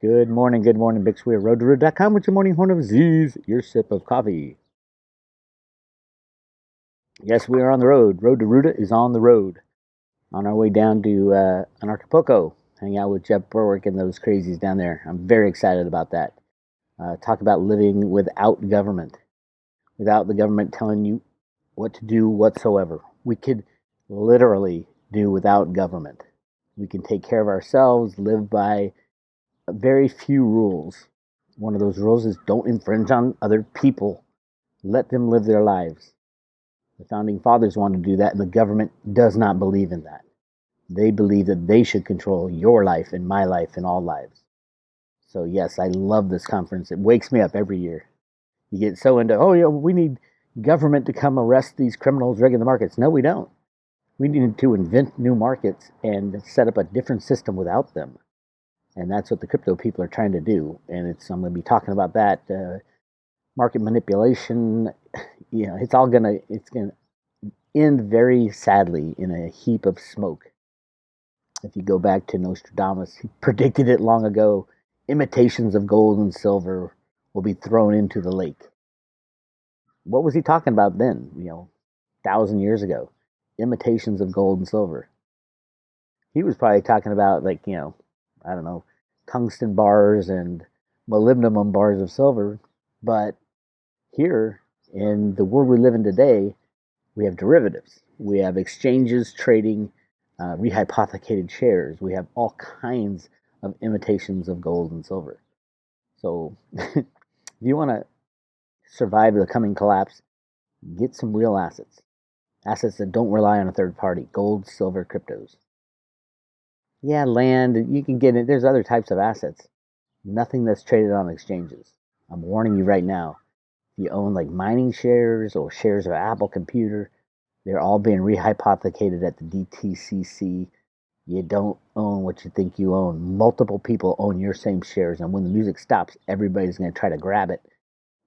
Good morning, Bix Weir, road2root.com with your morning horn of Z's, your sip of coffee. Yes, we are on the road. Road to Ruta is on the road. On our way down to Acapulco, hang out with Jeff Berwick and those crazies down there. I'm very excited about that. Talk about living without government, without the government telling you what to do whatsoever. We could literally do without government. We can take care of ourselves, live by very few rules. One of those rules is don't infringe on other people. Let them live their lives. The founding fathers wanted to do that, and the government does not believe in that. They believe that they should control your life and my life and all lives. So, yes, I love this conference. It wakes me up every year. You get so into, oh, yeah, we need government to come arrest these criminals rigging the markets. No, we don't. We need to invent new markets and set up a different system without them. And that's what the crypto people are trying to do. And I'm going to be talking about that. Market manipulation, it's going to end very sadly in a heap of smoke. If you go back to Nostradamus, he predicted it long ago. Imitations of gold and silver will be thrown into the lake. What was he talking about then? 1,000 years ago, imitations of gold and silver. He was probably talking about I don't know, tungsten bars and molybdenum bars of silver. But here in the world we live in today, we have derivatives. We have exchanges trading rehypothecated shares. We have all kinds of imitations of gold and silver. So if you want to survive the coming collapse, get some real assets. Assets that don't rely on a third party. Gold, silver, cryptos. Yeah, land, you can get it. There's other types of assets. Nothing that's traded on exchanges. I'm warning you right now. If you own like mining shares or shares of Apple Computer, they're all being rehypothecated at the DTCC. You don't own what you think you own. Multiple people own your same shares, and when the music stops, everybody's going to try to grab it,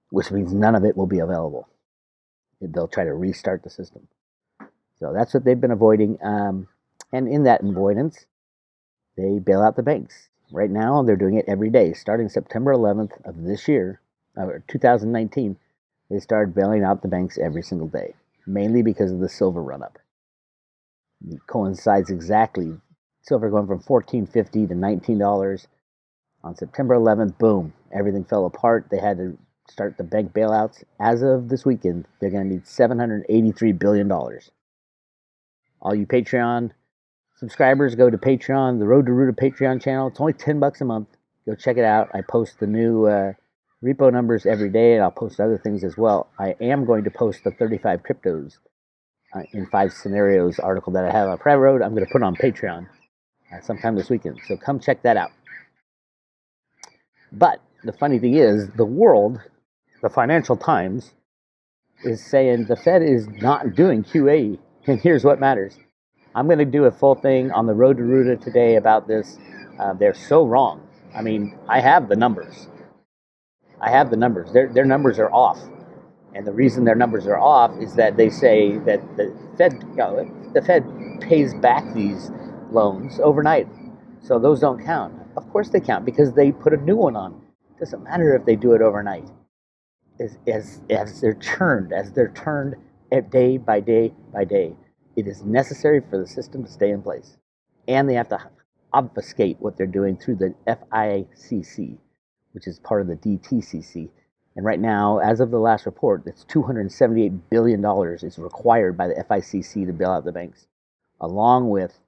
which means none of it will be available. They'll try to restart the system. So that's what they've been avoiding. And in that avoidance, they bail out the banks. Right now, they're doing it every day. Starting September 11th of this year, 2019, they started bailing out the banks every single day, mainly because of the silver run-up. It coincides exactly. Silver going from $14.50 to $19. On September 11th, boom, everything fell apart. They had to start the bank bailouts. As of this weekend, they're going to need $783 billion. All you Patreon subscribers, go to Patreon, the Road to Root Patreon channel. It's only $10 a month. Go check it out. I post the new repo numbers every day, and I'll post other things as well. I am going to post the 35 cryptos in 5 scenarios article that I have on Private Road. I'm going to put it on Patreon sometime this weekend. So come check that out. But the funny thing is, the world, the Financial Times, is saying the Fed is not doing QE, and here's what matters. I'm going to do a full thing on the Road to Ruta today about this. They're so wrong. I mean, I have the numbers. Their numbers are off. And the reason their numbers are off is that they say that the Fed pays back these loans overnight. So those don't count. Of course they count because they put a new one on. It doesn't matter if they do it overnight. As they're turned day by day by day, it is necessary for the system to stay in place. And they have to obfuscate what they're doing through the FICC, which is part of the DTCC. And right now, as of the last report, it's $278 billion is required by the FICC to bail out the banks, along with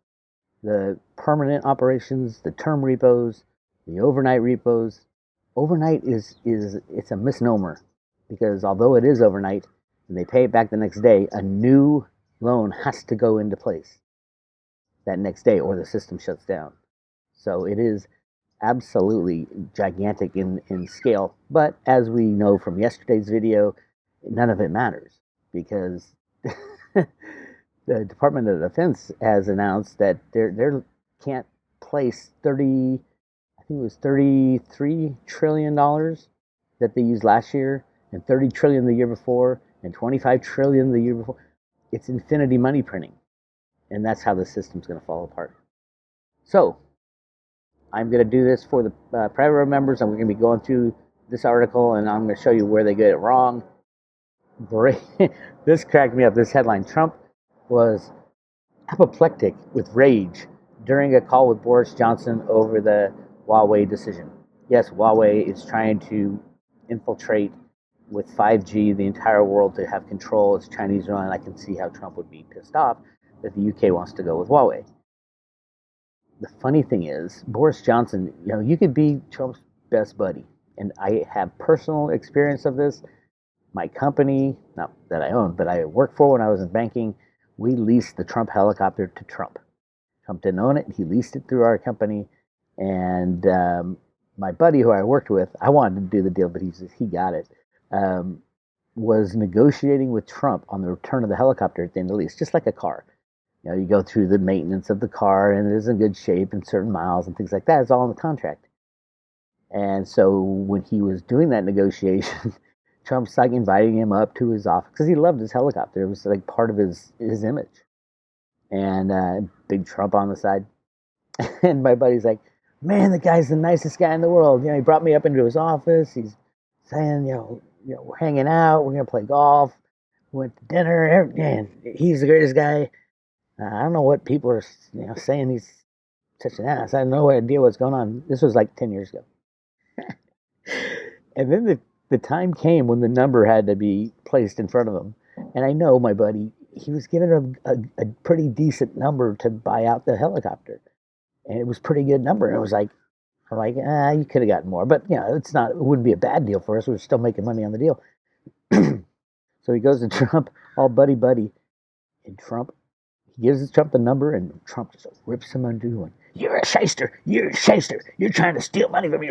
the permanent operations, the term repos, the overnight repos. Overnight it's a misnomer because although it is overnight and they pay it back the next day, a new loan has to go into place that next day or the system shuts down. So it is absolutely gigantic in scale. But as we know from yesterday's video, none of it matters because the Department of Defense has announced that they can't place I think it was $33 trillion that they used last year, and $30 trillion the year before, and $25 trillion the year before. It's infinity money printing, and that's how the system's going to fall apart. So I'm going to do this for the private room members, and we're going to be going through this article, and I'm going to show you where they get it wrong. Great. This cracked me up. This headline: Trump was apoplectic with rage during a call with Boris Johnson over the Huawei decision. Yes, Huawei is trying to infiltrate with 5G the entire world to have control. It's Chinese run. I can see how Trump would be pissed off that the UK wants to go with Huawei. The funny thing is, Boris Johnson, you could be Trump's best buddy. And I have personal experience of this. My company, not that I own, but I worked for when I was in banking, we leased the Trump helicopter to Trump. Trump didn't own it. He leased it through our company. And my buddy who I worked with, I wanted to do the deal, but he got it, was negotiating with Trump on the return of the helicopter at the end of the lease, just like a car. You go through the maintenance of the car, and it is in good shape and certain miles and things like that. It's all in the contract. And so when he was doing that negotiation, Trump's like inviting him up to his office because he loved his helicopter. It was like part of his image. And big Trump on the side. And my buddy's like, man, the guy's the nicest guy in the world. He brought me up into his office. He's saying, we're hanging out. We're going to play golf. We went to dinner. Man, he's the greatest guy. I don't know what people are saying he's such an ass. I have no idea what's going on. This was like 10 years ago. And then the time came when the number had to be placed in front of him. And I know my buddy, he was given a pretty decent number to buy out the helicopter. And it was a pretty good number. And it was like, you could have gotten more. But, it wouldn't be a bad deal for us. We're still making money on the deal. So he goes to Trump, all buddy. And he gives Trump the number, and Trump just rips him a new one. You're a shyster. You're a shyster. You're trying to steal money from me.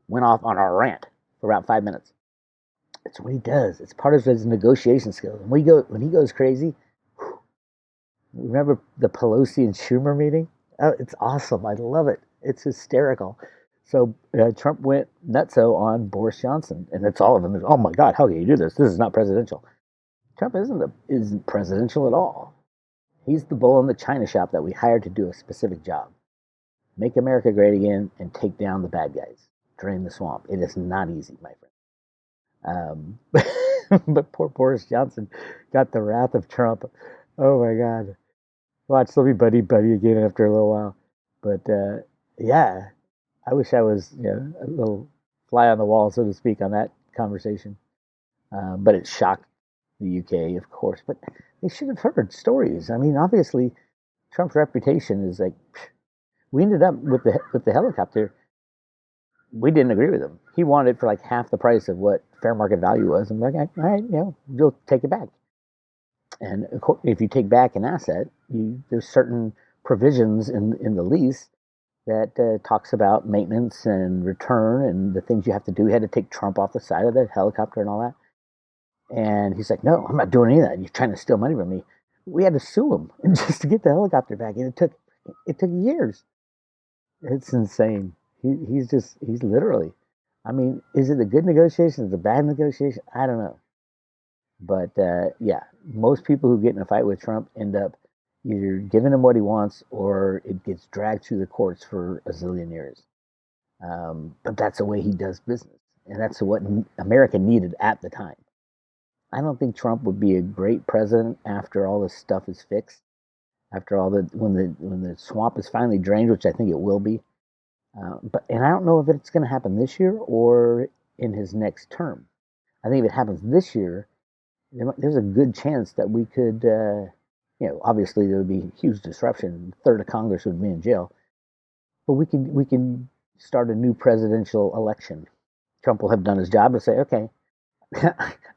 Went off on our rant for about 5 minutes. That's what he does. It's part of his negotiation skills. When he goes crazy, remember the Pelosi and Schumer meeting? Oh, it's awesome. I love it. It's hysterical. So Trump went nutso on Boris Johnson, and it's all of them. Oh my God, how can you do this? This is not presidential. Trump isn't presidential at all. He's the bull in the china shop that we hired to do a specific job. Make America great again and take down the bad guys. Drain the swamp. It is not easy, my friend. But poor Boris Johnson got the wrath of Trump. Oh my God. Watch, they'll be buddy again after a little while. But yeah, I wish I was a little fly on the wall, so to speak, on that conversation. But it shocked the UK, of course. But they should have heard stories. I mean, obviously, Trump's reputation is like, we ended up with the helicopter. We didn't agree with him. He wanted it for like half the price of what fair market value was. I'm like, all right, you'll take it back. And if you take back an asset, there's certain provisions in the lease that talks about maintenance and return and the things you have to do. He had to take Trump off the side of the helicopter and all that. And he's like, no, I'm not doing any of that. You're trying to steal money from me. We had to sue him just to get the helicopter back. And it took years. It's insane. He's literally, I mean, is it a good negotiation? Is it a bad negotiation? I don't know. But yeah, most people who get in a fight with Trump end up either giving him what he wants or it gets dragged through the courts for a zillion years. But that's the way he does business. And that's what America needed at the time. I don't think Trump would be a great president after all this stuff is fixed. After all when the swamp is finally drained, which I think it will be. And I don't know if it's going to happen this year or in his next term. I think if it happens this year, there's a good chance that we could, obviously there would be huge disruption. A third of Congress would be in jail, but we can start a new presidential election. Trump will have done his job and say, okay,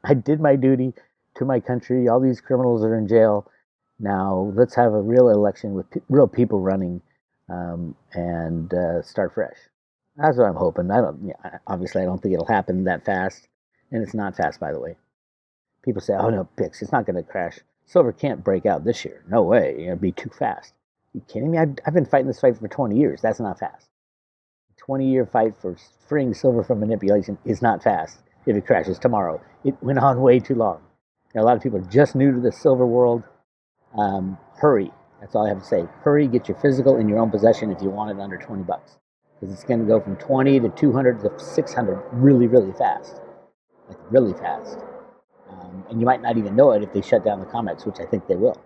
I did my duty to my country. All these criminals are in jail. Now let's have a real election with real people running, and start fresh. That's what I'm hoping. Obviously I don't think it'll happen that fast, and it's not fast, by the way. People say, oh no, Pix, it's not going to crash. Silver can't break out this year. No way. It'd be too fast. Are you kidding me? I've been fighting this fight for 20 years. That's not fast. A 20-year fight for freeing silver from manipulation is not fast if it crashes tomorrow. It went on way too long. A lot of people are just new to the silver world. Hurry. That's all I have to say. Hurry, get your physical in your own possession if you want it under $20. because it's going to go from 20 to 200 to 600 really, really fast, like really fast. And you might not even know it if they shut down the COMEX, which I think they will.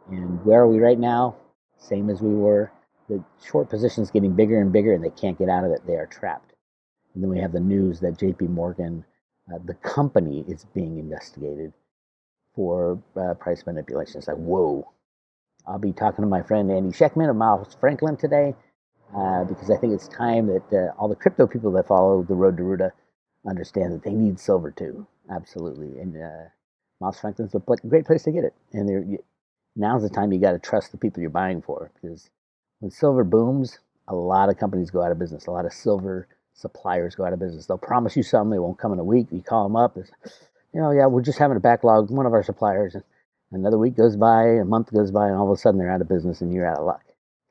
And where are we right now? Same as we were. The short position is getting bigger and bigger, and they can't get out of it. They are trapped. And then we have the news that J.P. Morgan, the company, is being investigated for price manipulation. It's like, whoa. I'll be talking to my friend Andy Scheckman of Miles Franklin today, because I think it's time that all the crypto people that follow the road to Ruta understand that they need silver too. Absolutely. And Miles Franklin's a great place to get it. And now's the time you got to trust the people you're buying for, because when silver booms, a lot of companies go out of business. A lot of silver suppliers go out of business. They'll promise you something, they won't come in a week. You call them up, yeah, we're just having a backlog. One of our suppliers, and another week goes by, a month goes by, and all of a sudden they're out of business and you're out of luck.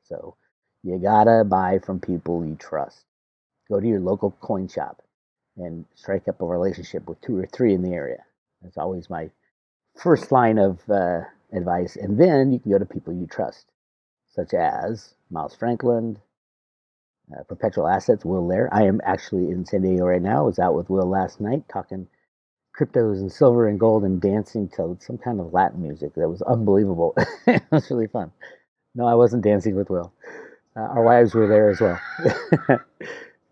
So you gotta buy from people you trust. Go to your local coin shop and strike up a relationship with 2 or 3 in the area. That's always my first line of advice. And then you can go to people you trust, such as Miles Franklin, Perpetual Assets, Will Lair. I am actually in San Diego right now. I was out with Will last night talking cryptos and silver and gold and dancing to some kind of Latin music that was unbelievable. It was really fun. No, I wasn't dancing with Will. Our wives were there as well.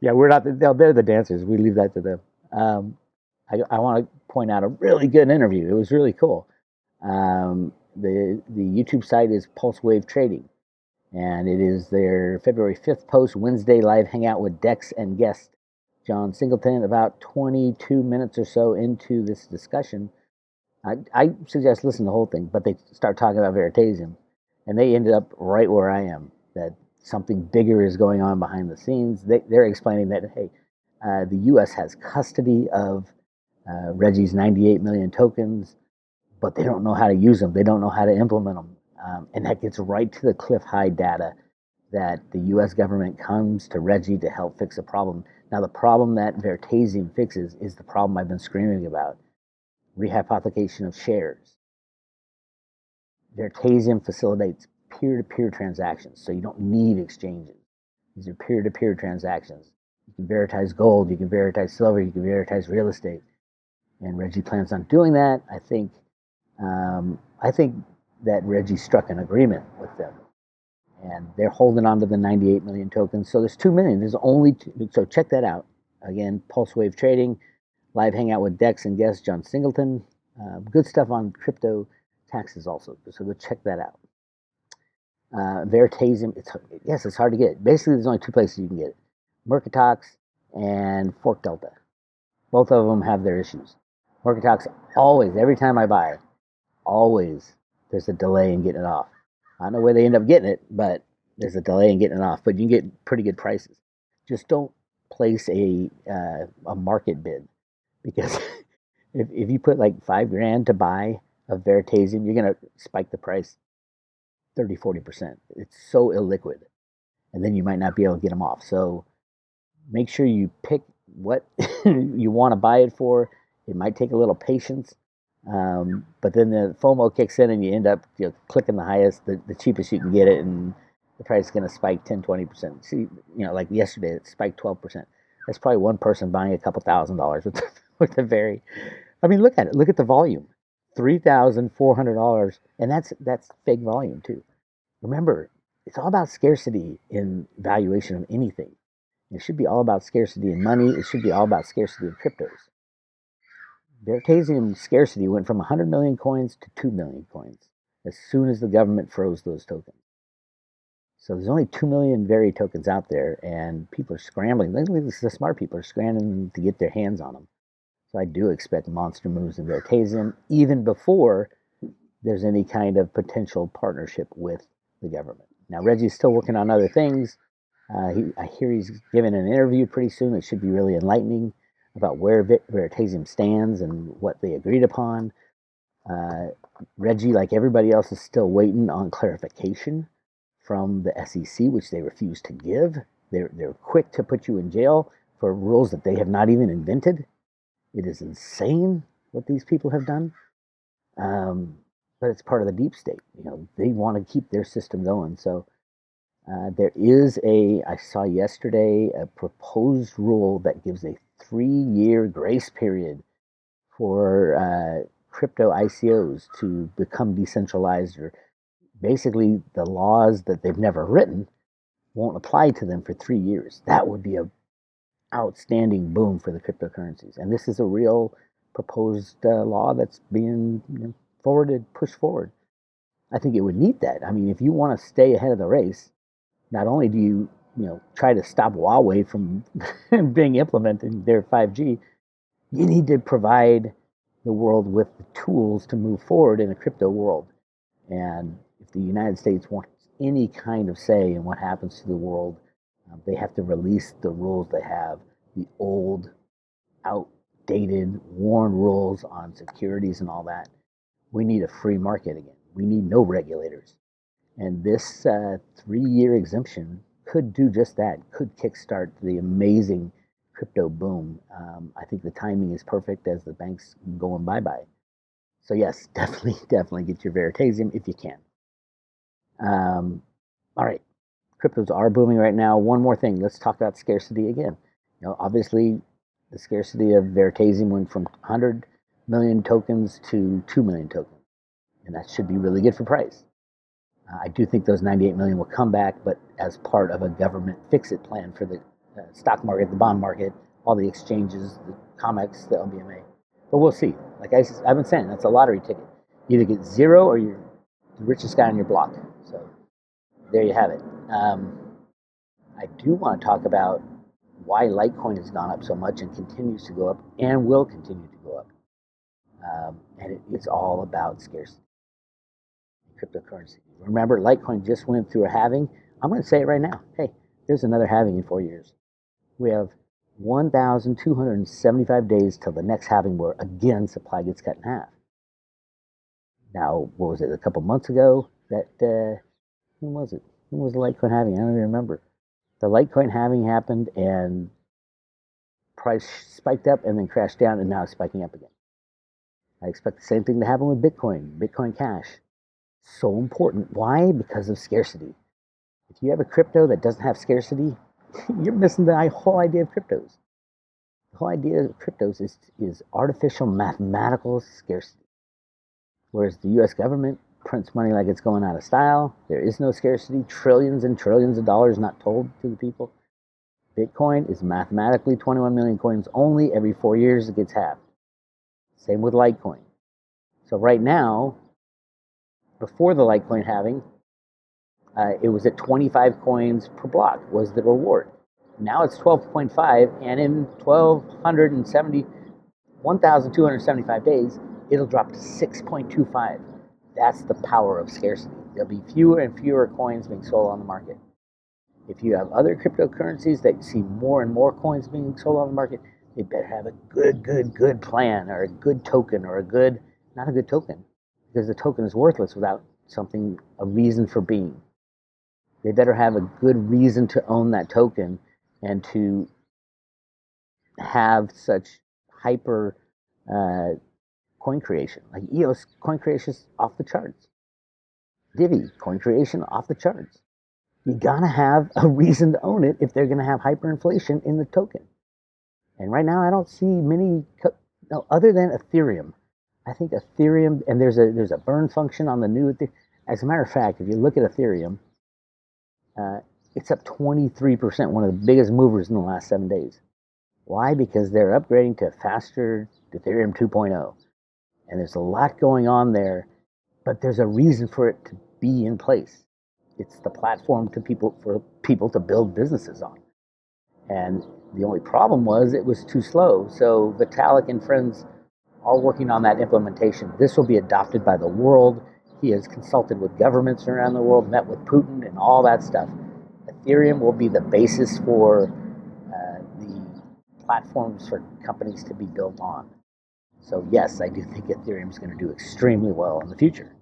Yeah, we're not. They're the dancers. We leave that to them. I want to point out a really good interview. It was really cool. The YouTube site is Pulse Wave Trading, and it is their February 5th post, Wednesday live hangout with Dex and guest John Singleton. About 22 minutes or so into this discussion, I suggest listen to the whole thing, but they start talking about Veritasium, and they ended up right where I am, that something bigger is going on behind the scenes. They're explaining that, hey, the U.S. has custody of Reggie's 98 million tokens, but they don't know how to use them. They don't know how to implement them. And that gets right to the cliff high data that the U.S. government comes to Reggie to help fix a problem. Now, the problem that Veritasium fixes is the problem I've been screaming about: rehypothecation of shares. Veritasium facilitates peer-to-peer transactions, so you don't need exchanges. These are peer-to-peer transactions. You can veritize gold, you can veritize silver, you can veritize real estate, and Reggie plans on doing that. I think that Reggie struck an agreement with them, and they're holding on to the 98 million tokens. So there's 2 million. There's only 2. So check that out. Again, Pulse Wave Trading, live hangout with Dex and guest John Singleton. Good stuff on crypto taxes also. So go check that out. Veritasium, it's hard to get. Basically, there's only 2 places you can get it: Mercatox and Fork Delta. Both of them have their issues. Mercatox, always, every time I buy, always there's a delay in getting it off. I don't know where they end up getting it, but there's a delay in getting it off. But you can get pretty good prices. Just don't place a market bid, because if you put like $5,000 to buy a Veritasium, you're gonna spike the price 30-40%. It's so illiquid, and then you might not be able to get them off. So make sure you pick what you want to buy it for. It might take a little patience, but then the FOMO kicks in and you end up clicking the highest, the cheapest you can get it, and the price is going to spike 10-20%. See, like yesterday, it spiked 12%. That's probably one person buying a couple $1,000s with the very. I mean, look at it. Look at the volume, $3,400, and that's fake volume too. Remember, it's all about scarcity in valuation of anything. It should be all about scarcity in money. It should be all about scarcity in cryptos. Veritasium scarcity went from 100 million coins to 2 million coins as soon as the government froze those tokens. So there's only 2 million Veri tokens out there, and people are scrambling. The smart people are scrambling to get their hands on them. So I do expect monster moves in Veritasium, even before there's any kind of potential partnership with the government. Now, Reggie's still working on other things. I hear he's giving an interview pretty soon that should be really enlightening about where Veritasium stands and what they agreed upon. Reggie, like everybody else, is still waiting on clarification from the SEC, which they refuse to give. They're quick to put you in jail for rules that they have not even invented. It is insane what these people have done. But it's part of the deep state. They want to keep their system going. So I saw yesterday a proposed rule that gives a 3-year grace period for crypto ICOs to become decentralized, or basically the laws that they've never written won't apply to them for 3 years. That would be a outstanding boom for the cryptocurrencies. And this is a real proposed law that's being pushed forward. I think it would need that. I mean, if you want to stay ahead of the race, not only do you try to stop Huawei from being implementing their 5G, you need to provide the world with the tools to move forward in a crypto world. And if the United States wants any kind of say in what happens to the world, they have to release the rules they have, the old, outdated, worn rules on securities and all that. We need a free market again. We need no regulators. And this 3-year exemption could do just that, could kickstart the amazing crypto boom. I think the timing is perfect as the banks going bye-bye. So yes, definitely get your Veritasium if you can. All right, cryptos are booming right now. One more thing, let's talk about scarcity again. Obviously, the scarcity of Veritasium went from 100 million tokens to 2 million tokens, and that should be really good for price. I do think those 98 million will come back, but as part of a government fix-it plan for the stock market, the bond market, all the exchanges, the COMEX, the LBMA. But we'll see. Like I've been saying, that's a lottery ticket. You either get zero or you're the richest guy on your block. So there you have it. I do want to talk about why Litecoin has gone up so much and continues to go up and will continue to go up. And it's all about scarcity. Cryptocurrency. Remember, Litecoin just went through a halving. I'm going to say it right now. Hey, there's another halving in 4 years. We have 1,275 days till the next halving where, again, supply gets cut in half. Now, what was it, a couple months ago? When was it? When was the Litecoin halving? I don't even remember. The Litecoin halving happened and price spiked up and then crashed down, and now it's spiking up again. I expect the same thing to happen with Bitcoin, Bitcoin Cash. So important. Why? Because of scarcity. If you have a crypto that doesn't have scarcity, you're missing the whole idea of cryptos. The whole idea of cryptos is artificial mathematical scarcity. Whereas the US government prints money like it's going out of style. There is no scarcity. Trillions and trillions of dollars not told to the people. Bitcoin is mathematically 21 million coins only. Every 4 years it gets halved. Same with Litecoin. So right now, before the Litecoin halving, it was at 25 coins per block was the reward. Now it's 12.5, and in 1,275 days, it'll drop to 6.25. That's the power of scarcity. There'll be fewer and fewer coins being sold on the market. If you have other cryptocurrencies that see more and more coins being sold on the market, they better have a good plan, or a good token, or not a good token, because the token is worthless without a reason for being. They better have a good reason to own that token and to have such hyper coin creation. Like EOS coin creation is off the charts. Divi coin creation off the charts. You gotta have a reason to own it if they're gonna have hyperinflation in the token. And right now I don't see many, other than Ethereum. I think Ethereum, and there's a burn function on the new Ethereum. As a matter of fact, if you look at Ethereum, it's up 23%, one of the biggest movers in the last 7 days. Why? Because they're upgrading to faster Ethereum 2.0. And there's a lot going on there, but there's a reason for it to be in place. It's the platform for people to build businesses on. And the only problem was it was too slow. So Vitalik and friends are working on that implementation. This will be adopted by the world. He has consulted with governments around the world, met with Putin and all that stuff. Ethereum will be the basis for the platforms for companies to be built on. So yes, I do think Ethereum is going to do extremely well in the future.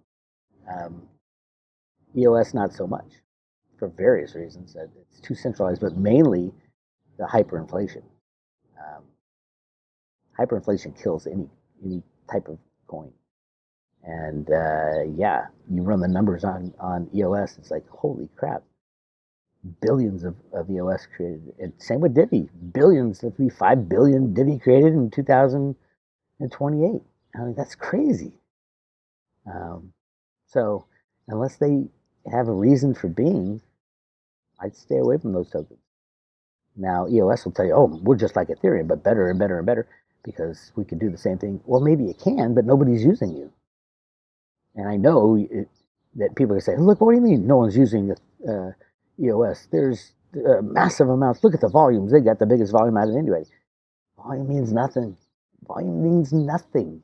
EOS not so much, for various reasons. It's too centralized, but mainly the hyperinflation. Hyperinflation kills any type of coin. And you run the numbers on EOS, it's like, holy crap. billions of EOS created. And same with Divi, billions. There'll be 5 billion Divi created in 2028. I mean, that's crazy. Um, so unless they have a reason for being, I'd stay away from those tokens. Now, EOS will tell you, oh, we're just like Ethereum, but better and better and better because we can do the same thing. Well, maybe it can, but nobody's using you. And I know that people can say, look, what do you mean no one's using EOS? There's massive amounts. Look at the volumes. They got the biggest volume out of anybody. Volume means nothing. Volume means nothing.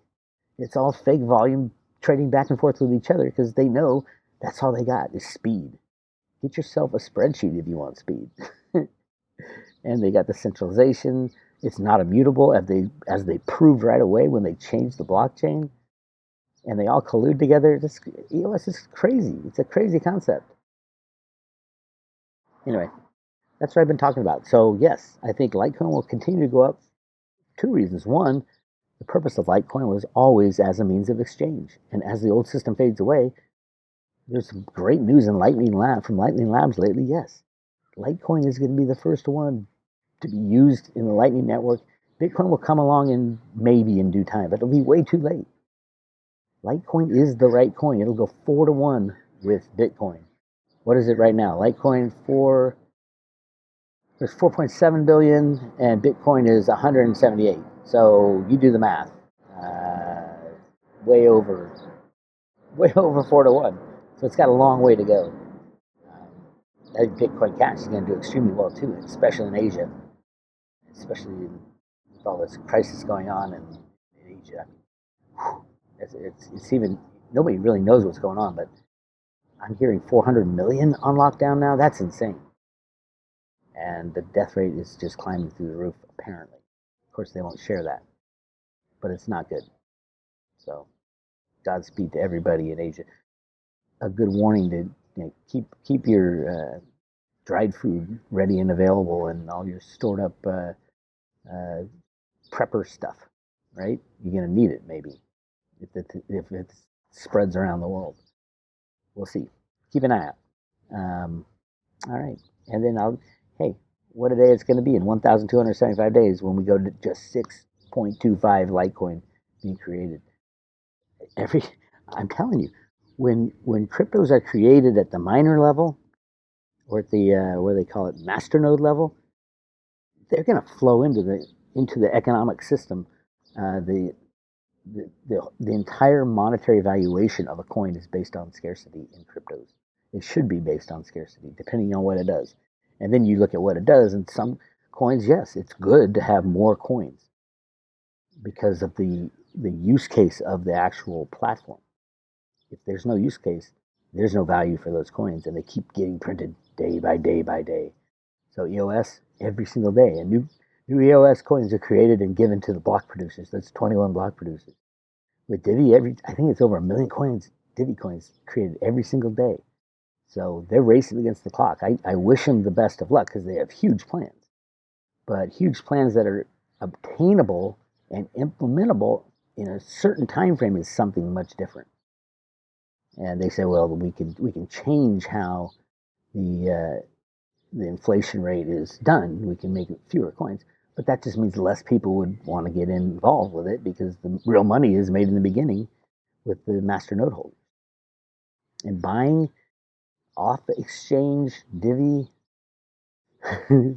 It's all fake volume trading back and forth with each other because they know that's all they got is speed. Get yourself a spreadsheet if you want speed. And they got the centralization. It's not immutable as they proved right away when they changed the blockchain. And they all collude together. This EOS is crazy. It's a crazy concept. Anyway, that's what I've been talking about. So yes, I think Litecoin will continue to go up. 2 reasons. One, the purpose of Litecoin was always as a means of exchange. And as the old system fades away, there's some great news in from Lightning Labs lately. Yes, Litecoin is going to be the first one to be used in the Lightning Network. Bitcoin will come along maybe in due time, but it'll be way too late. Litecoin is the right coin. It'll go 4-to-1 with Bitcoin. What is it right now? Litecoin there's 4.7 billion and Bitcoin is 178. So you do the math. Way over 4-to-1. So it's got a long way to go. I think Bitcoin Cash is going to do extremely well too, especially in Asia, especially with all this crisis going on in Asia. It's even, nobody really knows what's going on, but I'm hearing 400 million on lockdown now. That's insane. And the death rate is just climbing through the roof, apparently. Of course, they won't share that, but it's not good. So, Godspeed to everybody in Asia. A good warning to keep your dried food ready and available, and all your stored up prepper stuff. Right? You're gonna need it maybe if it spreads around the world. We'll see. Keep an eye out. All right, and then hey, what a day it's going to be in 1,275 days when we go to just 6.25 Litecoin being created. I'm telling you, when cryptos are created at the miner level or at the what do they call it, masternode level, they're going to flow into the economic system. The entire monetary valuation of a coin is based on scarcity in cryptos. It should be based on scarcity, depending on what it does. And then you look at what it does, and some coins, yes, it's good to have more coins because of the use case of the actual platform. If there's no use case, there's no value for those coins, and they keep getting printed day by day by day. So EOS, every single day, and new EOS coins are created and given to the block producers. That's 21 block producers. With Divi, I think it's over 1 million coins, Divi coins created every single day. So they're racing against the clock. I wish them the best of luck because they have huge plans. But huge plans that are obtainable and implementable in a certain time frame is something much different. And they say, well, we can change how the inflation rate is done. We can make fewer coins. But that just means less people would want to get involved with it because the real money is made in the beginning with the master node holders. And buying off the exchange Divi,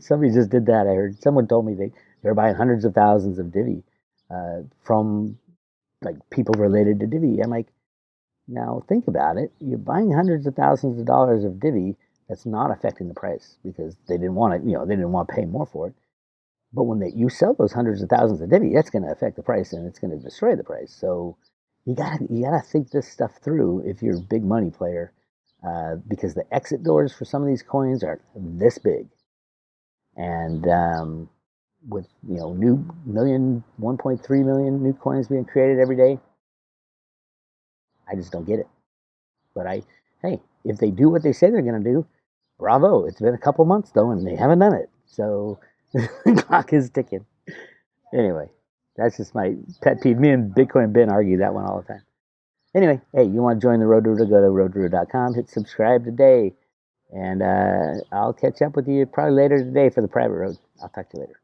somebody just did that. I heard someone told me they're buying hundreds of thousands of Divi from like people related to Divi. I'm like, now think about it. You're buying hundreds of thousands of dollars of Divi. That's not affecting the price because they didn't want it. They didn't want to pay more for it. But when you sell those hundreds of thousands of Divi, that's going to affect the price and it's going to destroy the price. So you gotta think this stuff through if you're a big money player, because the exit doors for some of these coins are this big, and with new 1.3 million new coins being created every day, I just don't get it. But hey, if they do what they say they're going to do, bravo! It's been a couple months though, and they haven't done it, so the clock is ticking. Anyway, that's just my pet peeve. Me and Bitcoin Ben argue that one all the time. Anyway, hey, you want to join the Road to Ruta, go to roadtoruta.com, hit subscribe today. And I'll catch up with you probably later today for the private road. I'll talk to you later.